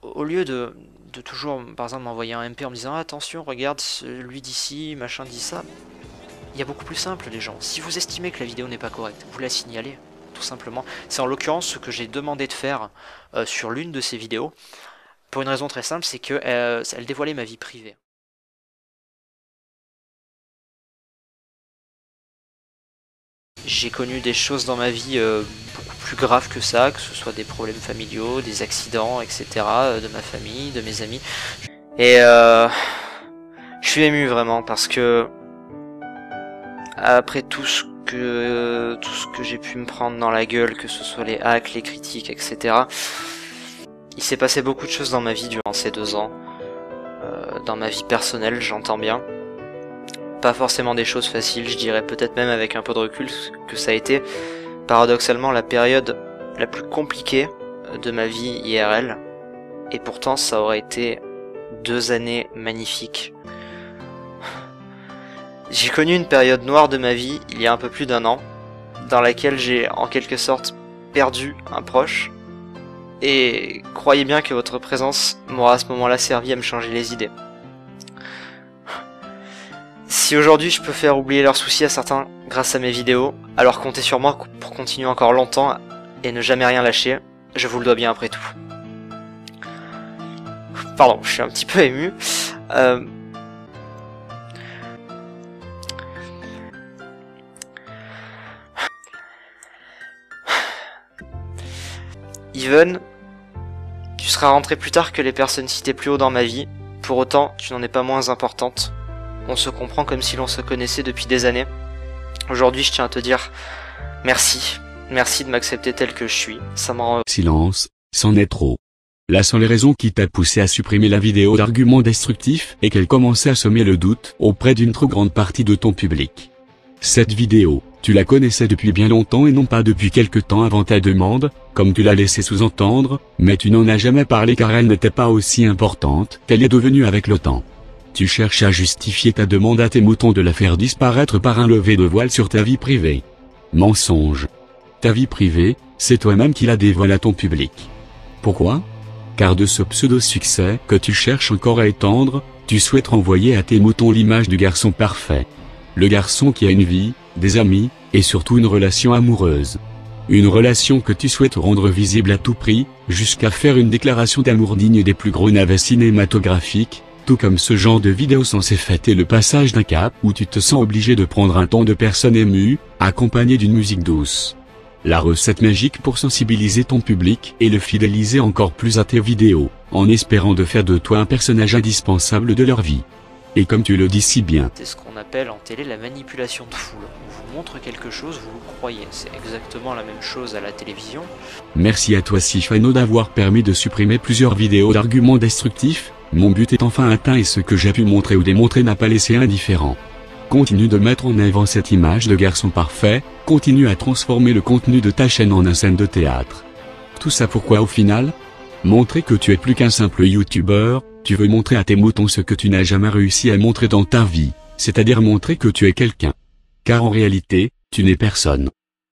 au lieu de toujours, par exemple, m'envoyer un MP en me disant ah, attention, regarde, lui dit ci, machin dit ça, il y a beaucoup plus simple, les gens. Si vous estimez que la vidéo n'est pas correcte, vous la signalez, tout simplement. C'est en l'occurrence ce que j'ai demandé de faire sur l'une de ces vidéos, pour une raison très simple, c'est que elle dévoilait ma vie privée. J'ai connu des choses dans ma vie beaucoup plus graves que ça, que ce soit des problèmes familiaux, des accidents, etc. De ma famille, de mes amis. Et je suis ému vraiment parce que après tout ce que j'ai pu me prendre dans la gueule, que ce soit les hacks, les critiques, etc. Il s'est passé beaucoup de choses dans ma vie durant ces 2 ans. Dans ma vie personnelle, j'entends bien. Pas forcément des choses faciles, je dirais peut-être même avec un peu de recul que ça a été paradoxalement la période la plus compliquée de ma vie IRL. Et pourtant ça aurait été 2 années magnifiques. J'ai connu une période noire de ma vie il y a un peu plus d'1 an, dans laquelle j'ai en quelque sorte perdu un proche. Et croyez bien que votre présence m'aura à ce moment-là servi à me changer les idées. Si aujourd'hui je peux faire oublier leurs soucis à certains grâce à mes vidéos, alors comptez sur moi pour continuer encore longtemps et ne jamais rien lâcher, je vous le dois bien après tout. Pardon, je suis un petit peu ému. Even, tu seras rentré plus tard que les personnes citées plus haut dans ma vie, pour autant tu n'en es pas moins importante. On se comprend comme si l'on se connaissait depuis des années. Aujourd'hui, je tiens à te dire merci. Merci de m'accepter tel que je suis. Ça me rend... Silence, c'en est trop. Là sont les raisons qui t'a poussé à supprimer la vidéo d'arguments destructifs et qu'elle commençait à semer le doute auprès d'une trop grande partie de ton public. Cette vidéo, tu la connaissais depuis bien longtemps et non pas depuis quelque temps avant ta demande, comme tu l'as laissé sous-entendre, mais tu n'en as jamais parlé car elle n'était pas aussi importante qu'elle est devenue avec le temps. Tu cherches à justifier ta demande à tes moutons de la faire disparaître par un lever de voile sur ta vie privée. Mensonge. Ta vie privée, c'est toi-même qui la dévoile à ton public. Pourquoi ? Car de ce pseudo-succès que tu cherches encore à étendre, tu souhaites renvoyer à tes moutons l'image du garçon parfait. Le garçon qui a une vie, des amis, et surtout une relation amoureuse. Une relation que tu souhaites rendre visible à tout prix, jusqu'à faire une déclaration d'amour digne des plus gros navets cinématographiques, tout comme ce genre de vidéo censé fêter le passage d'un cap où tu te sens obligé de prendre un ton de personne émue, accompagné d'une musique douce. La recette magique pour sensibiliser ton public et le fidéliser encore plus à tes vidéos, en espérant de faire de toi un personnage indispensable de leur vie. Et comme tu le dis si bien, c'est ce qu'on appelle en télé la manipulation de foule. On vous montre quelque chose, vous le croyez. C'est exactement la même chose à la télévision. Merci à toi Sifano d'avoir permis de supprimer plusieurs vidéos d'arguments destructifs. Mon but est enfin atteint et ce que j'ai pu montrer ou démontrer n'a pas laissé indifférent. Continue de mettre en avant cette image de garçon parfait, continue à transformer le contenu de ta chaîne en une scène de théâtre. Tout ça pourquoi au final ? Montrer que tu es plus qu'un simple youtubeur, tu veux montrer à tes moutons ce que tu n'as jamais réussi à montrer dans ta vie, c'est-à-dire montrer que tu es quelqu'un. Car en réalité, tu n'es personne.